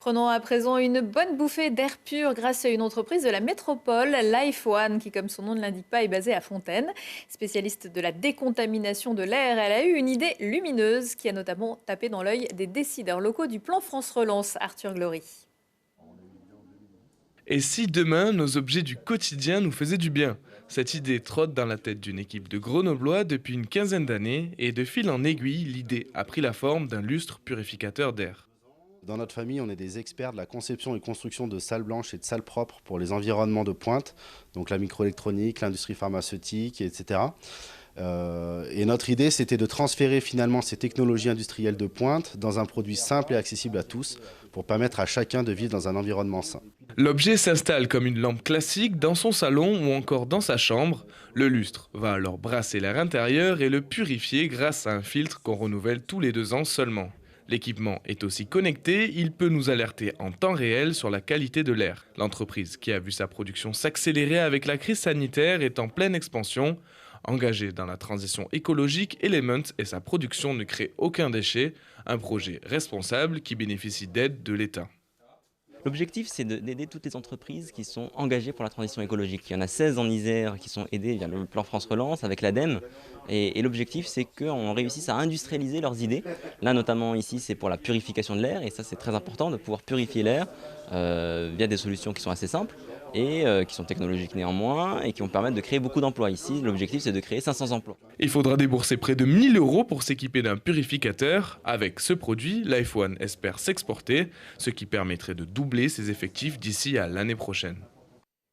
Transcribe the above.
Prenons à présent une bonne bouffée d'air pur grâce à une entreprise de la métropole, Life One, qui, comme son nom ne l'indique pas, est basée à Fontaine. Spécialiste de la décontamination de l'air, elle a eu une idée lumineuse qui a notamment tapé dans l'œil des décideurs locaux du plan France Relance, Arthur Glory. Et si demain, nos objets du quotidien nous faisaient du bien? Cette idée trotte dans la tête d'une équipe de Grenoblois depuis une quinzaine d'années et de fil en aiguille, l'idée a pris la forme d'un lustre purificateur d'air. Dans notre famille, on est des experts de la conception et construction de salles blanches et de salles propres pour les environnements de pointe, donc la microélectronique, l'industrie pharmaceutique, etc. Et notre idée, c'était de transférer finalement ces technologies industrielles de pointe dans un produit simple et accessible à tous pour permettre à chacun de vivre dans un environnement sain. L'objet s'installe comme une lampe classique dans son salon ou encore dans sa chambre. Le lustre va alors brasser l'air intérieur et le purifier grâce à un filtre qu'on renouvelle tous les 2 ans seulement. L'équipement est aussi connecté, il peut nous alerter en temps réel sur la qualité de l'air. L'entreprise qui a vu sa production s'accélérer avec la crise sanitaire est en pleine expansion. Engagée dans la transition écologique, Element et sa production ne créent aucun déchet, un projet responsable qui bénéficie d'aide de l'État. L'objectif, c'est d'aider toutes les entreprises qui sont engagées pour la transition écologique. Il y en a 16 en Isère qui sont aidées via le plan France Relance avec l'ADEME. Et l'objectif, c'est qu'on réussisse à industrialiser leurs idées. Là, notamment ici, c'est pour la purification de l'air. Et ça, c'est très important de pouvoir purifier l'air via des solutions qui sont assez simples et qui sont technologiques néanmoins et qui vont permettre de créer beaucoup d'emplois. Ici, l'objectif, c'est de créer 500 emplois. Il faudra débourser près de 1000 euros pour s'équiper d'un purificateur. Avec ce produit, Life One espère s'exporter, ce qui permettrait de doubler ses effectifs d'ici à l'année prochaine.